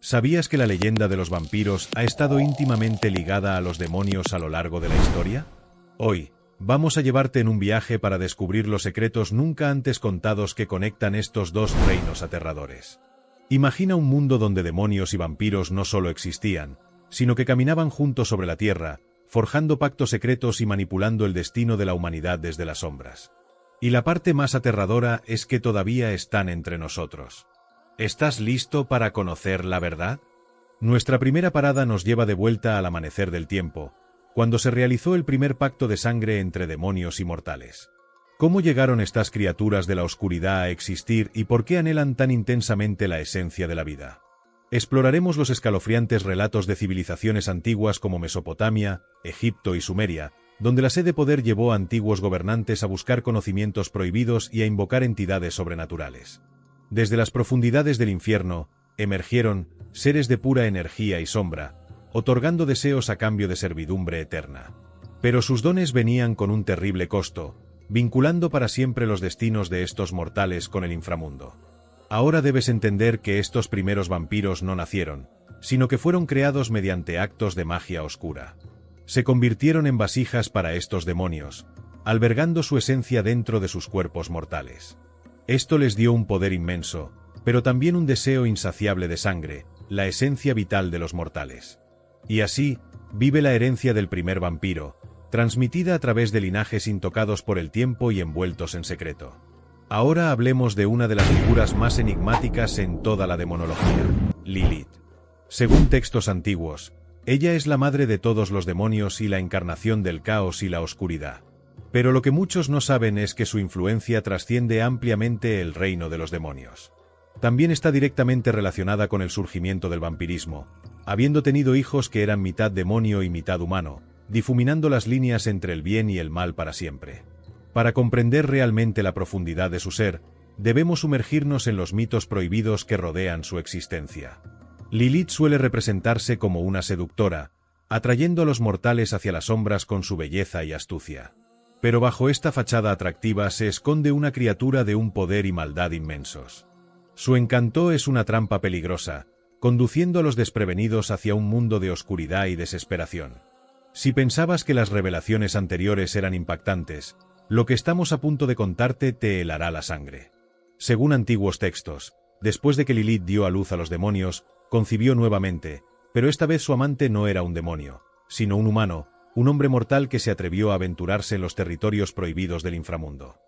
¿Sabías que la leyenda de los vampiros ha estado íntimamente ligada a los demonios a lo largo de la historia? Hoy, vamos a llevarte en un viaje para descubrir los secretos nunca antes contados que conectan estos dos reinos aterradores. Imagina un mundo donde demonios y vampiros no solo existían, sino que caminaban juntos sobre la tierra, forjando pactos secretos y manipulando el destino de la humanidad desde las sombras. Y la parte más aterradora es que todavía están entre nosotros. ¿Estás listo para conocer la verdad? Nuestra primera parada nos lleva de vuelta al amanecer del tiempo, cuando se realizó el primer pacto de sangre entre demonios y mortales. ¿Cómo llegaron estas criaturas de la oscuridad a existir y por qué anhelan tan intensamente la esencia de la vida? Exploraremos los escalofriantes relatos de civilizaciones antiguas como Mesopotamia, Egipto y Sumeria, donde la sed de poder llevó a antiguos gobernantes a buscar conocimientos prohibidos y a invocar entidades sobrenaturales. Desde las profundidades del infierno, emergieron seres de pura energía y sombra, otorgando deseos a cambio de servidumbre eterna. Pero sus dones venían con un terrible costo, vinculando para siempre los destinos de estos mortales con el inframundo. Ahora debes entender que estos primeros vampiros no nacieron, sino que fueron creados mediante actos de magia oscura. Se convirtieron en vasijas para estos demonios, albergando su esencia dentro de sus cuerpos mortales. Esto les dio un poder inmenso, pero también un deseo insaciable de sangre, la esencia vital de los mortales. Y así, vive la herencia del primer vampiro, transmitida a través de linajes intocados por el tiempo y envueltos en secreto. Ahora hablemos de una de las figuras más enigmáticas en toda la demonología, Lilith. Según textos antiguos, ella es la madre de todos los demonios y la encarnación del caos y la oscuridad. Pero lo que muchos no saben es que su influencia trasciende ampliamente el reino de los demonios. También está directamente relacionada con el surgimiento del vampirismo, habiendo tenido hijos que eran mitad demonio y mitad humano, difuminando las líneas entre el bien y el mal para siempre. Para comprender realmente la profundidad de su ser, debemos sumergirnos en los mitos prohibidos que rodean su existencia. Lilith suele representarse como una seductora, atrayendo a los mortales hacia las sombras con su belleza y astucia. Pero bajo esta fachada atractiva se esconde una criatura de un poder y maldad inmensos. Su encanto es una trampa peligrosa, conduciendo a los desprevenidos hacia un mundo de oscuridad y desesperación. Si pensabas que las revelaciones anteriores eran impactantes, lo que estamos a punto de contarte te helará la sangre. Según antiguos textos, después de que Lilith dio a luz a los demonios, concibió nuevamente, pero esta vez su amante no era un demonio, sino un humano, un hombre mortal que se atrevió a aventurarse en los territorios prohibidos del inframundo.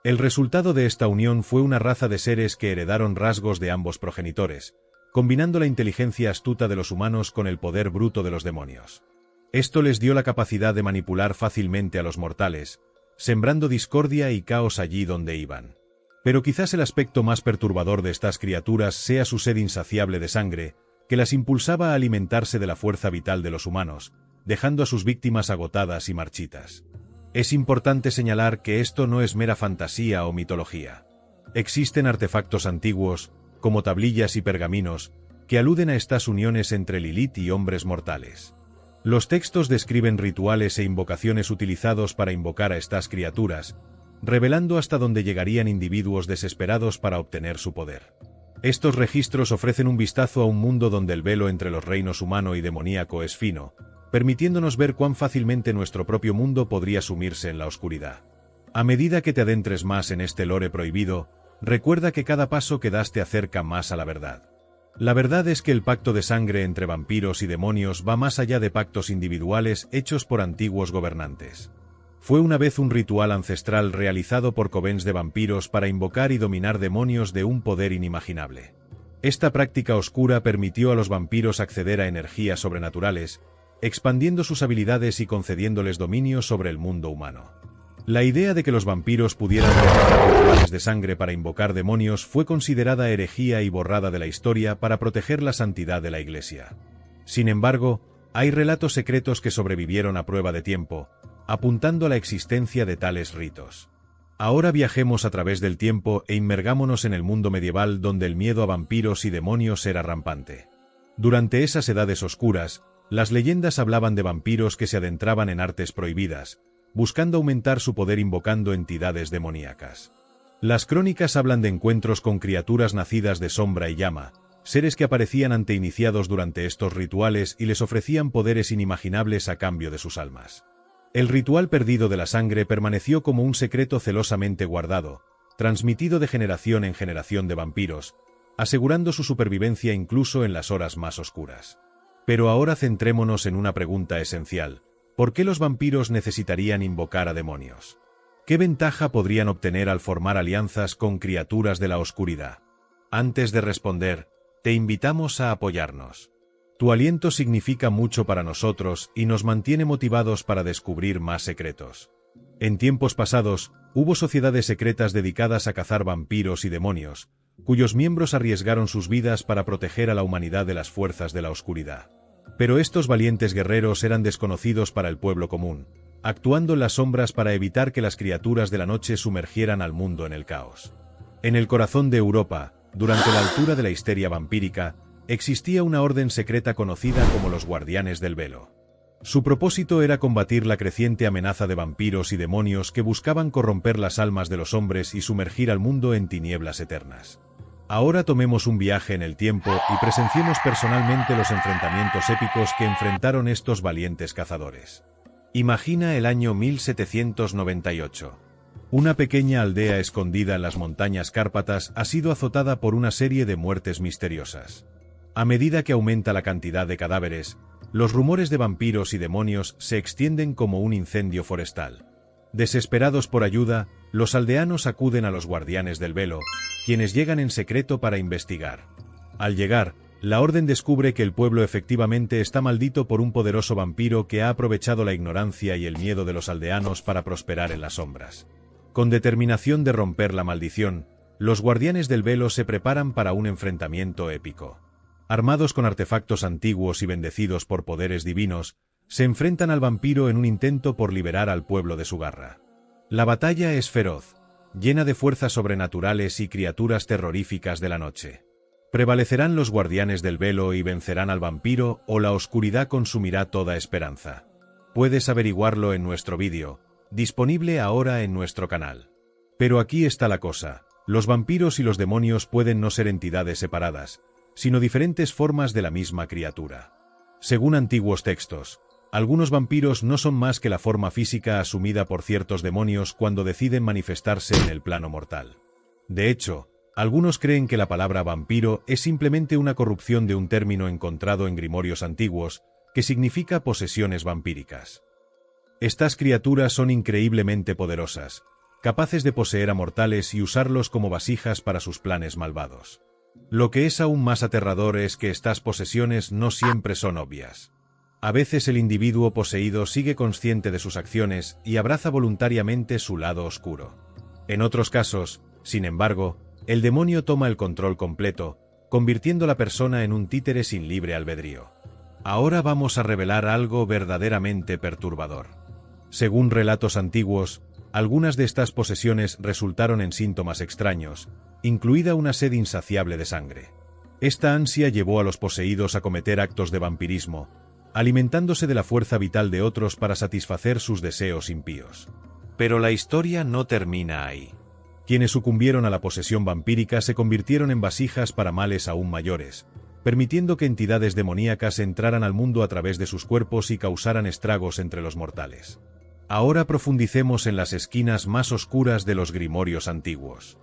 El resultado de esta unión fue una raza de seres que heredaron rasgos de ambos progenitores, combinando la inteligencia astuta de los humanos con el poder bruto de los demonios. Esto les dio la capacidad de manipular fácilmente a los mortales, sembrando discordia y caos allí donde iban. Pero quizás el aspecto más perturbador de estas criaturas sea su sed insaciable de sangre, que las impulsaba a alimentarse de la fuerza vital de los humanos, dejando a sus víctimas agotadas y marchitas. Es importante señalar que esto no es mera fantasía o mitología. Existen artefactos antiguos, como tablillas y pergaminos, que aluden a estas uniones entre Lilith y hombres mortales. Los textos describen rituales e invocaciones utilizados para invocar a estas criaturas, revelando hasta dónde llegarían individuos desesperados para obtener su poder. Estos registros ofrecen un vistazo a un mundo donde el velo entre los reinos humano y demoníaco es fino, permitiéndonos ver cuán fácilmente nuestro propio mundo podría sumirse en la oscuridad. A medida que te adentres más en este lore prohibido, recuerda que cada paso que das te acerca más a la verdad. La verdad es que el pacto de sangre entre vampiros y demonios va más allá de pactos individuales hechos por antiguos gobernantes. Fue una vez un ritual ancestral realizado por covens de vampiros para invocar y dominar demonios de un poder inimaginable. Esta práctica oscura permitió a los vampiros acceder a energías sobrenaturales, expandiendo sus habilidades y concediéndoles dominio sobre el mundo humano. La idea de que los vampiros pudieran realizar rituales de sangre para invocar demonios fue considerada herejía y borrada de la historia para proteger la santidad de la Iglesia. Sin embargo, hay relatos secretos que sobrevivieron a prueba de tiempo, apuntando a la existencia de tales ritos. Ahora viajemos a través del tiempo e inmergámonos en el mundo medieval donde el miedo a vampiros y demonios era rampante. Durante esas edades oscuras, las leyendas hablaban de vampiros que se adentraban en artes prohibidas, buscando aumentar su poder invocando entidades demoníacas. Las crónicas hablan de encuentros con criaturas nacidas de sombra y llama, seres que aparecían ante iniciados durante estos rituales y les ofrecían poderes inimaginables a cambio de sus almas. El ritual perdido de la sangre permaneció como un secreto celosamente guardado, transmitido de generación en generación de vampiros, asegurando su supervivencia incluso en las horas más oscuras. Pero ahora centrémonos en una pregunta esencial: ¿por qué los vampiros necesitarían invocar a demonios? ¿Qué ventaja podrían obtener al formar alianzas con criaturas de la oscuridad? Antes de responder, te invitamos a apoyarnos. Tu aliento significa mucho para nosotros y nos mantiene motivados para descubrir más secretos. En tiempos pasados, hubo sociedades secretas dedicadas a cazar vampiros y demonios, cuyos miembros arriesgaron sus vidas para proteger a la humanidad de las fuerzas de la oscuridad. Pero estos valientes guerreros eran desconocidos para el pueblo común, actuando en las sombras para evitar que las criaturas de la noche sumergieran al mundo en el caos. En el corazón de Europa, durante la altura de la histeria vampírica, existía una orden secreta conocida como los Guardianes del Velo. Su propósito era combatir la creciente amenaza de vampiros y demonios que buscaban corromper las almas de los hombres y sumergir al mundo en tinieblas eternas. Ahora tomemos un viaje en el tiempo y presenciemos personalmente los enfrentamientos épicos que enfrentaron estos valientes cazadores. Imagina el año 1798. Una pequeña aldea escondida en las montañas Cárpatas ha sido azotada por una serie de muertes misteriosas. A medida que aumenta la cantidad de cadáveres, los rumores de vampiros y demonios se extienden como un incendio forestal. Desesperados por ayuda, los aldeanos acuden a los Guardianes del Velo, quienes llegan en secreto para investigar. Al llegar, la orden descubre que el pueblo efectivamente está maldito por un poderoso vampiro que ha aprovechado la ignorancia y el miedo de los aldeanos para prosperar en las sombras. Con determinación de romper la maldición, los Guardianes del Velo se preparan para un enfrentamiento épico. Armados con artefactos antiguos y bendecidos por poderes divinos, se enfrentan al vampiro en un intento por liberar al pueblo de su garra. La batalla es feroz, llena de fuerzas sobrenaturales y criaturas terroríficas de la noche. ¿Prevalecerán los Guardianes del Velo y vencerán al vampiro, o la oscuridad consumirá toda esperanza? Puedes averiguarlo en nuestro vídeo, disponible ahora en nuestro canal. Pero aquí está la cosa: los vampiros y los demonios pueden no ser entidades separadas, sino diferentes formas de la misma criatura. Según antiguos textos, algunos vampiros no son más que la forma física asumida por ciertos demonios cuando deciden manifestarse en el plano mortal. De hecho, algunos creen que la palabra vampiro es simplemente una corrupción de un término encontrado en grimorios antiguos, que significa posesiones vampíricas. Estas criaturas son increíblemente poderosas, capaces de poseer a mortales y usarlos como vasijas para sus planes malvados. Lo que es aún más aterrador es que estas posesiones no siempre son obvias. A veces el individuo poseído sigue consciente de sus acciones y abraza voluntariamente su lado oscuro. En otros casos, sin embargo, el demonio toma el control completo, convirtiendo a la persona en un títere sin libre albedrío. Ahora vamos a revelar algo verdaderamente perturbador. Según relatos antiguos, algunas de estas posesiones resultaron en síntomas extraños, incluida una sed insaciable de sangre. Esta ansia llevó a los poseídos a cometer actos de vampirismo, alimentándose de la fuerza vital de otros para satisfacer sus deseos impíos. Pero la historia no termina ahí. Quienes sucumbieron a la posesión vampírica se convirtieron en vasijas para males aún mayores, permitiendo que entidades demoníacas entraran al mundo a través de sus cuerpos y causaran estragos entre los mortales. Ahora profundicemos en las esquinas más oscuras de los grimorios antiguos.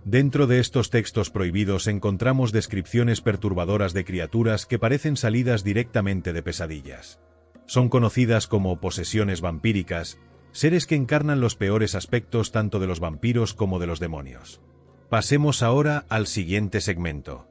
Dentro de estos textos prohibidos encontramos descripciones perturbadoras de criaturas que parecen salidas directamente de pesadillas. Son conocidas como posesiones vampíricas, seres que encarnan los peores aspectos tanto de los vampiros como de los demonios. Pasemos ahora al siguiente segmento.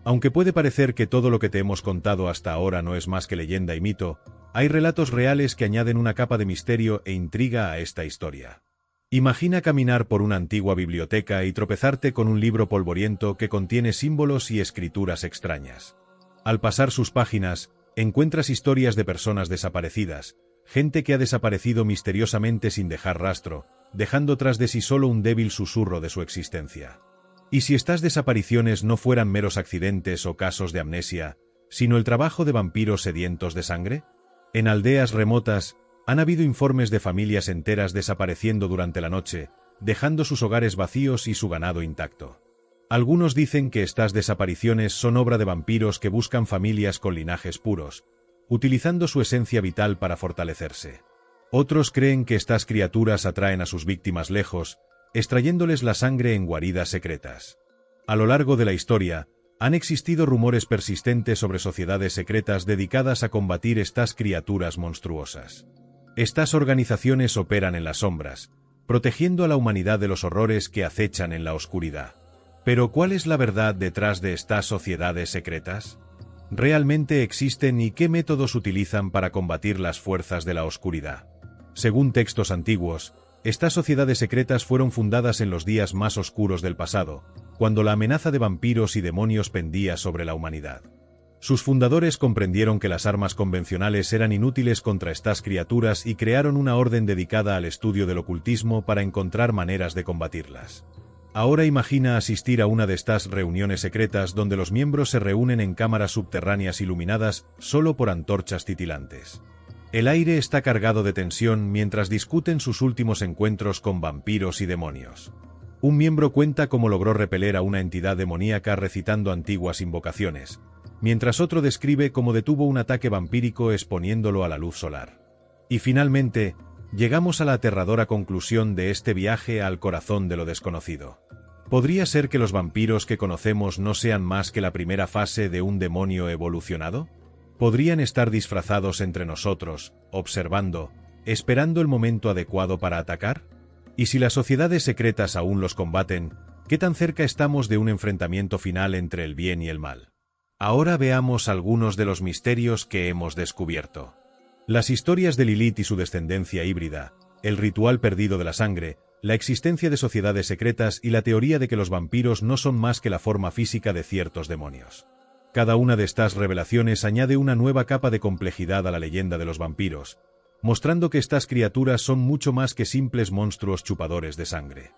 Aunque puede parecer que todo lo que te hemos contado hasta ahora no es más que leyenda y mito, hay relatos reales que añaden una capa de misterio e intriga a esta historia. Imagina caminar por una antigua biblioteca y tropezarte con un libro polvoriento que contiene símbolos y escrituras extrañas. Al pasar sus páginas, encuentras historias de personas desaparecidas, gente que ha desaparecido misteriosamente sin dejar rastro, dejando tras de sí solo un débil susurro de su existencia. ¿Y si estas desapariciones no fueran meros accidentes o casos de amnesia, sino el trabajo de vampiros sedientos de sangre? En aldeas remotas, han habido informes de familias enteras desapareciendo durante la noche, dejando sus hogares vacíos y su ganado intacto. Algunos dicen que estas desapariciones son obra de vampiros que buscan familias con linajes puros, utilizando su esencia vital para fortalecerse. Otros creen que estas criaturas atraen a sus víctimas lejos, extrayéndoles la sangre en guaridas secretas. A lo largo de la historia, han existido rumores persistentes sobre sociedades secretas dedicadas a combatir estas criaturas monstruosas. Estas organizaciones operan en las sombras, protegiendo a la humanidad de los horrores que acechan en la oscuridad. Pero ¿cuál es la verdad detrás de estas sociedades secretas? ¿Realmente existen y qué métodos utilizan para combatir las fuerzas de la oscuridad? Según textos antiguos, estas sociedades secretas fueron fundadas en los días más oscuros del pasado, cuando la amenaza de vampiros y demonios pendía sobre la humanidad. Sus fundadores comprendieron que las armas convencionales eran inútiles contra estas criaturas y crearon una orden dedicada al estudio del ocultismo para encontrar maneras de combatirlas. Ahora imagina asistir a una de estas reuniones secretas donde los miembros se reúnen en cámaras subterráneas iluminadas solo por antorchas titilantes. El aire está cargado de tensión mientras discuten sus últimos encuentros con vampiros y demonios. Un miembro cuenta cómo logró repeler a una entidad demoníaca recitando antiguas invocaciones, mientras otro describe cómo detuvo un ataque vampírico exponiéndolo a la luz solar. Y finalmente, llegamos a la aterradora conclusión de este viaje al corazón de lo desconocido. ¿Podría ser que los vampiros que conocemos no sean más que la primera fase de un demonio evolucionado? ¿Podrían estar disfrazados entre nosotros, observando, esperando el momento adecuado para atacar? Y si las sociedades secretas aún los combaten, ¿qué tan cerca estamos de un enfrentamiento final entre el bien y el mal? Ahora veamos algunos de los misterios que hemos descubierto. Las historias de Lilith y su descendencia híbrida, el ritual perdido de la sangre, la existencia de sociedades secretas y la teoría de que los vampiros no son más que la forma física de ciertos demonios. Cada una de estas revelaciones añade una nueva capa de complejidad a la leyenda de los vampiros, mostrando que estas criaturas son mucho más que simples monstruos chupadores de sangre.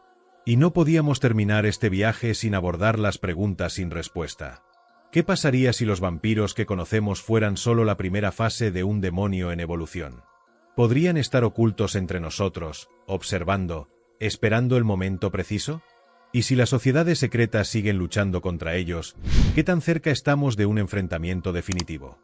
Y no podíamos terminar este viaje sin abordar las preguntas sin respuesta. ¿Qué pasaría si los vampiros que conocemos fueran solo la primera fase de un demonio en evolución? ¿Podrían estar ocultos entre nosotros, observando, esperando el momento preciso? ¿Y si las sociedades secretas siguen luchando contra ellos, qué tan cerca estamos de un enfrentamiento definitivo?